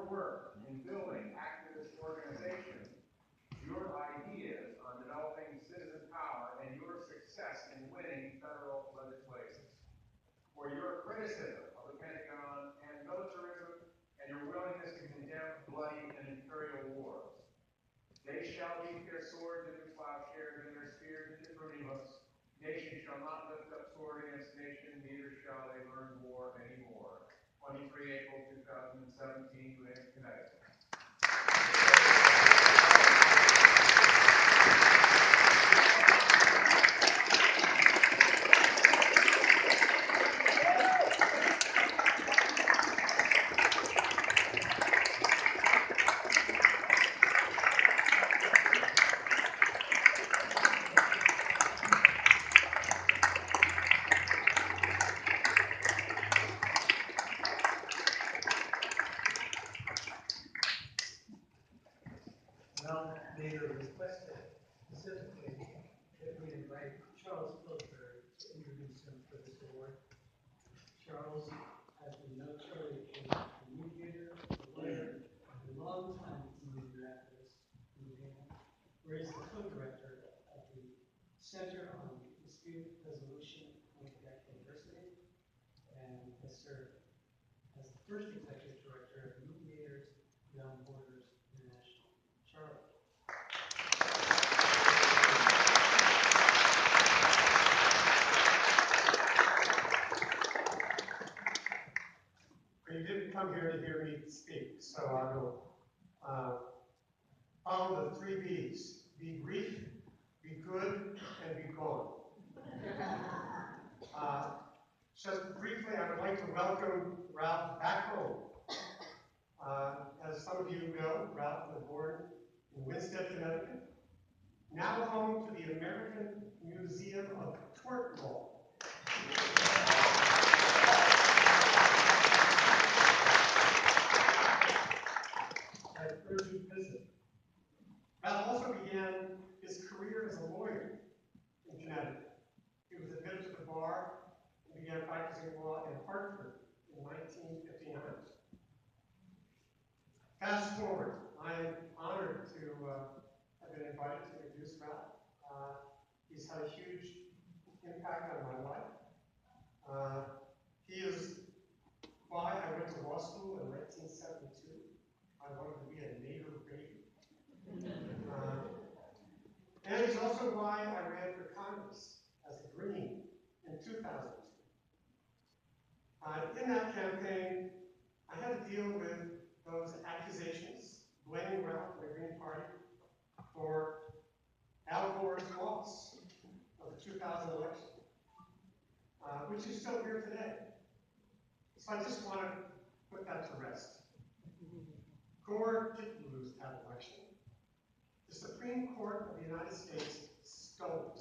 your work in building activist organizations, your ideas on developing citizen power, and your success in winning federal legislation. For your criticism of the Pentagon and militarism, and your willingness to condemn bloody and imperial wars. They shall beat their swords into plowshares and their spears into pruning hooks. Nation shall not lift up sword against nation, neither shall they learn war anymore. 23 April 2017, New Haven, Connecticut. Well, Nader requested specifically that we invite Charles Pillsbury to introduce him for this award. Charles has been notorious as a communicator, a lawyer, and a long-time community activist in New Haven, where he's the co-director of the Center on Dispute Resolution at University, and has served as the first executive director of Mediators Beyond Borders International. Charlie. You didn't come here to hear me speak, so I will follow the 3 B's. Be brief, be good, and be gone. Just briefly, I would like to welcome Ralph back home. As some of you know, Ralph was born in Winstead, Connecticut, now home to the American Museum of Tort Law. I urge you to visit. Ralph also began his career as a lawyer in Connecticut. He was admitted to the bar and began practicing law in Hartford in 1959. Fast forward, I am honored to have been invited to introduce Ralph. He's had a huge impact on my life. He is why I went to law school in 1972. I wanted to be a Nader baby. And he's also why I ran for Congress as a Green in 2002. In that campaign, I had to deal with those accusations, blaming Ralph and the Green Party for Al Gore's loss of the 2000 election, which is still here today. So I just want to put that to rest. Gore didn't lose that election. The Supreme Court of the United States stole it.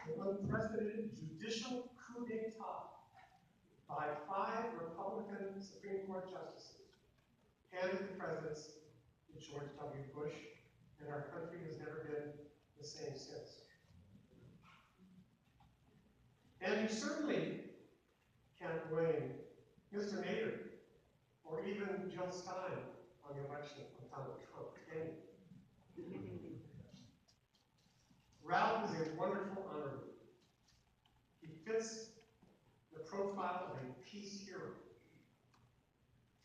An unprecedented judicial coup d'etat by 5 Republican Supreme Court justices handed the presidency to George W. Bush, and our country has never been the same since. And you certainly can't blame Mr. Nader or even Jill Stein on the election of Donald Trump, can you? Ralph is a wonderful honor. He fits the profile of a peace hero.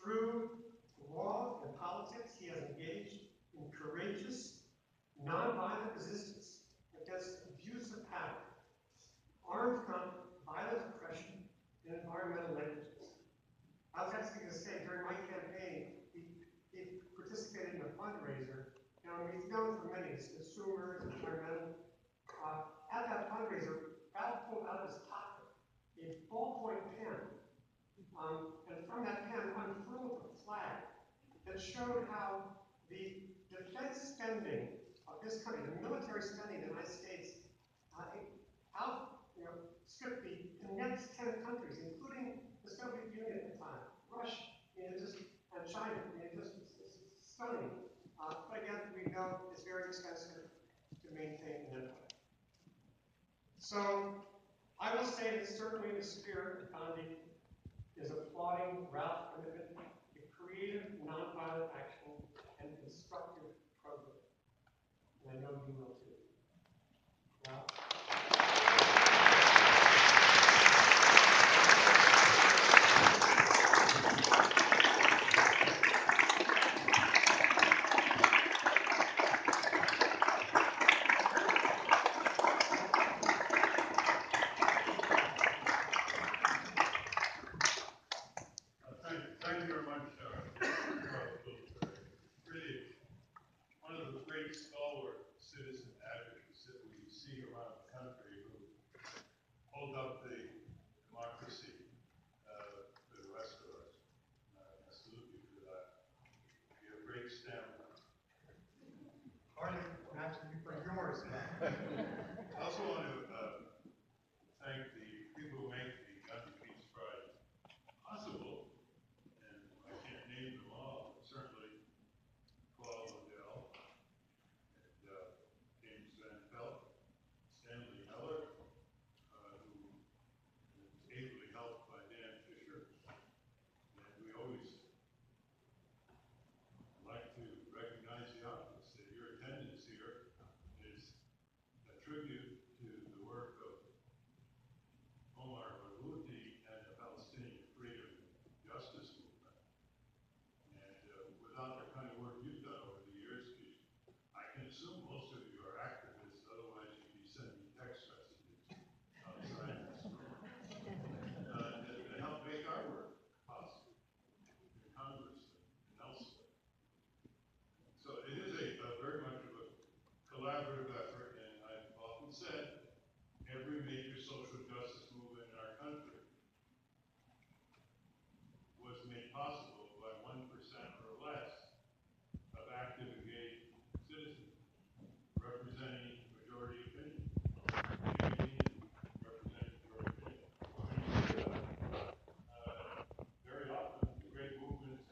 Through law and politics, he has engaged in courageous, nonviolent resistance against abuse of power, armed conflict, violent oppression, and environmental negligence. I was actually going to say, during my campaign, he participated in a fundraiser. He's known for many, as consumers, environmental. At that fundraiser, Ralph pulled out of his pocket a ballpoint pen, and from that pen unfurled a flag that showed how the defense spending of this country, the military spending in the United States, stripped the next 10 countries, including the Soviet Union at the time, Russia, and China. It's stunning. But again, we know it's very expensive to maintain an empire. So I will say that certainly the spirit of Gandhi is applauding Ralph's commitment to creative, nonviolent action and constructive program. And I know you will too. Ralph? Thank you very much, Charles Pillsbury. Really, one of the great stalwart citizen advocates that we see around the country who hold up the democracy for the rest of us. I salute you for that. You have great stamina. Hardly matching you for yours. I also want to thank the people who make the Gandhi Peace Prize possible. And I can't name them all, but certainly Paul Liddell and James Van Pelt, Stanley Miller, who was ably helped by Dan Fisher. And we always like to recognize the obvious, that your attendance here is a tribute to the work of Omar Barghouti and the Palestinian Freedom Justice Movement. And without the kind of work you've done over the years, I can assume most of you are activists, otherwise you'd be sending text messages outside this room to help make our work possible in Congress and elsewhere. So it is a very much of a collaborative effort, and I've often said every major social justice movement in our country was made possible by 1% or less of active, engaged citizens representing majority opinion, representing majority opinion. Very often, the great movements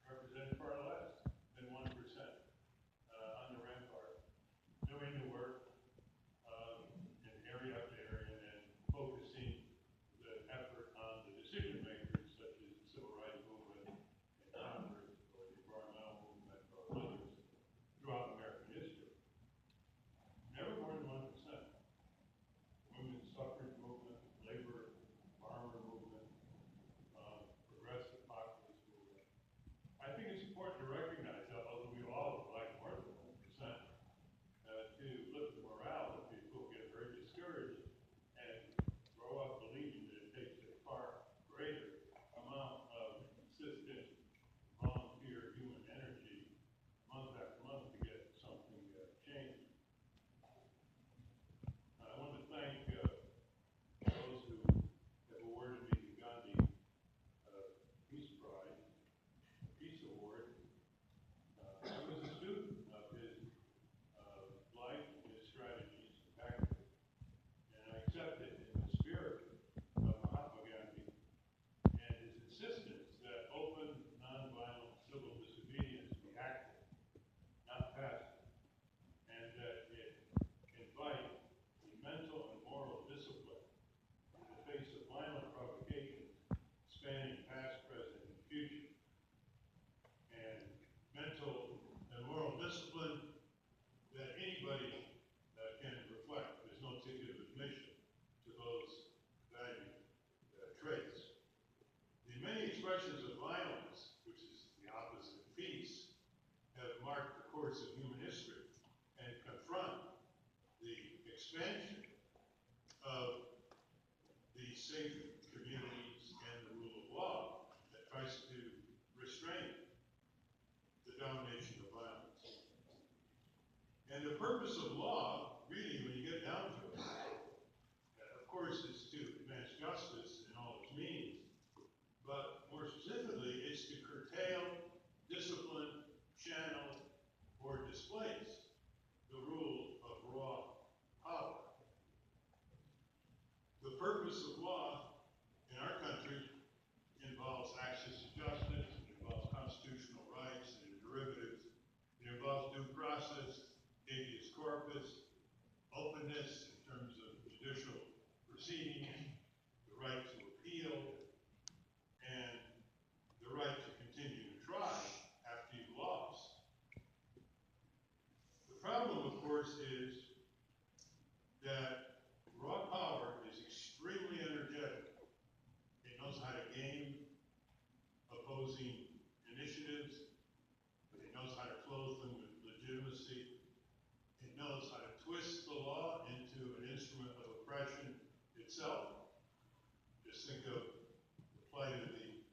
represent far less than 1% on the rampart, doing the work in area after area and focusing the effort on the decision makers, such as the civil rights movement in Congress or the environmental movement or others throughout American history. Never more than 1%. Women's suffrage movement, labor, farmer movement, progressive populist movement. I think it's important to recognize that, although we all would like more than 1%, to lift the morale of people who get very discouraged and grow up believing that it takes a far greater amount of consistent volunteer human energy month after month to get something changed. I want to thank those who have awarded me the Gandhi Peace Prize, Peace Award. I was a student of his life, his strategies, and tactics, and I accepted in the spirit of Mahatma Gandhi and his insistence that open, nonviolent civil disobedience be active, not passive, and that it invite the mental and moral discipline in the face of violent provocations spanning past, present, and future, and mental and moral discipline that anybody can reflect. There's no ticket of admission to those value traits. The many expressions of violence, which is the opposite of peace, have marked the course of human history and confront the expansion of the safe communities and the rule of law that tries to restrain the domination of violence. And the purpose of law, really, when you get down to it, of course, is to advance justice in all its means, but more specifically, it's to curtail, discipline, channel, or displace the rule of raw power. The purpose of law in our country involves access to justice, it involves constitutional rights and derivatives, it involves due process, habeas corpus, openness in terms of judicial Just think of the plight of the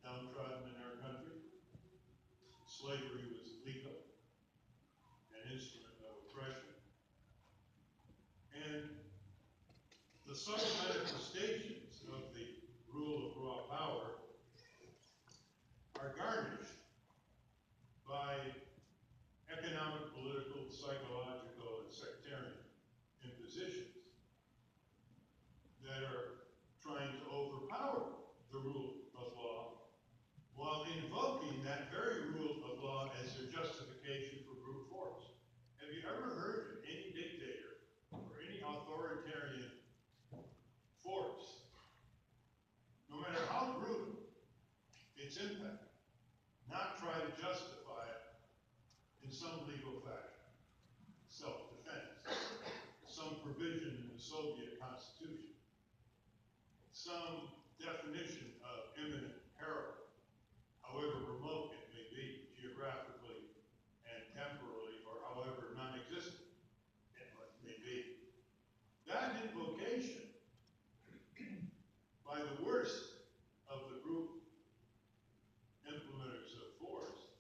downtrodden in our country. Slavery was legal, an instrument of oppression. And the subtle manifestations of the rule of raw power are garnished by economic, political, psychological, and sectarian impositions that are trying to overpower the rule of law while invoking that very rule of law as their justification for brute force. Have you ever heard of any dictator or any authoritarian force, no matter how brutal its impact, not try to justify it in some legal fashion? Self-defense, some provision in the Soviet Constitution, some definition of imminent peril, however remote it may be, geographically and temporally, or however non-existent it may be. That invocation by the worst of the group implementers of force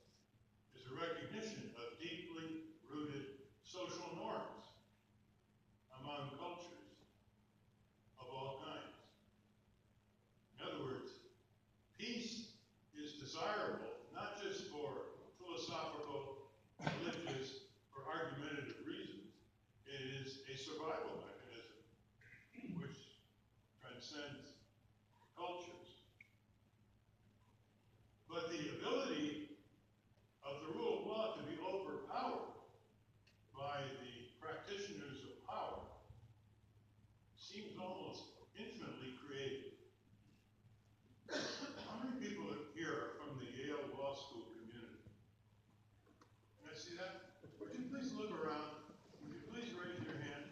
is a recognition of deeply rooted social norms among cultures of all kinds. In other words, peace is desirable not just for philosophical, religious, or argumentative reasons. It is a survival mechanism which transcends cultures. But the ability of the rule of law to be overpowered by the practitioners of power seems almost infinitely creative. How many people here are from the Yale Law School community? Can I see that? Would you please look around? Would you please raise your hand?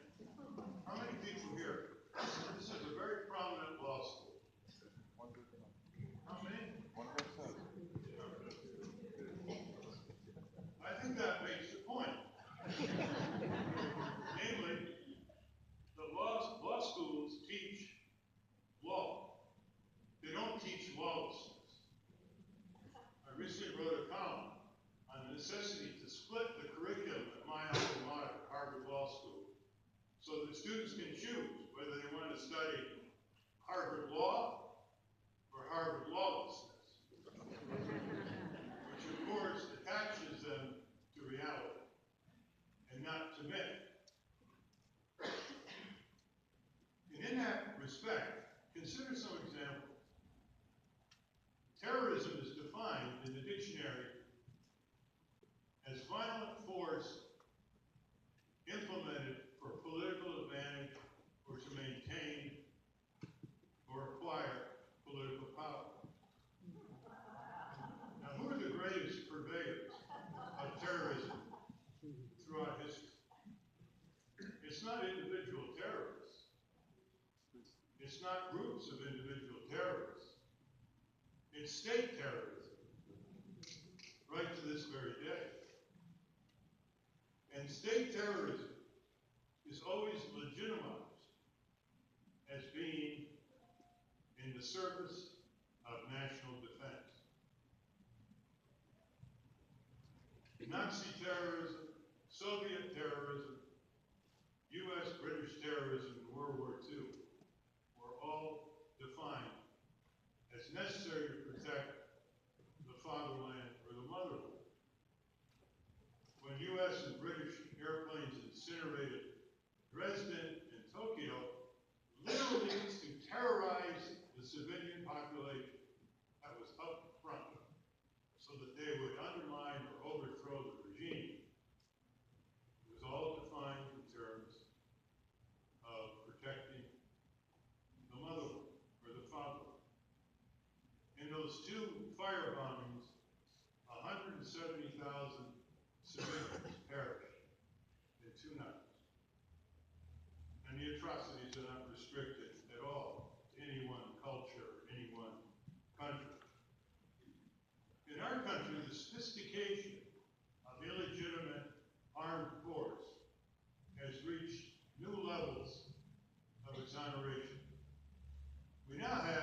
How many people here? This is a very prominent law school. How many? 1%. I think that makes the point. Namely, the law schools teach law. They don't teach lawlessness. I recently wrote a column on the necessity to split the curriculum at my alma mater, Harvard Law School, so that students can choose whether they want to study Harvard law or Harvard lawlessness, which of course attaches them to reality and not to myth. And in that respect, consider some examples. Terrorism is defined in the dictionary as violent force implemented for political advantage or to maintain or acquire political power. Now, who are the greatest purveyors of terrorism throughout history? It's not individual terrorists. It's not groups of individual terrorists. It's state terrorism, right to this very day. And state terrorism is always legitimized as being in the service of national defense. Nazi terrorism, Soviet terrorism, U.S. British terrorism in World War II were all defined as necessary to protect the fatherland or the motherland. When U.S. and British airplanes incinerated Dresden and Tokyo, literally to terrorize the civilian population that was up front so that they would undermine or overthrow the regime. It was all defined in terms of protecting the motherland or the fatherland. In those two fire bombings, 170,000 civilians perished in 2 nights. And the atrocities are not restricted at all to any one culture, any one country. In our country, the sophistication of illegitimate armed force has reached new levels of exoneration. We now have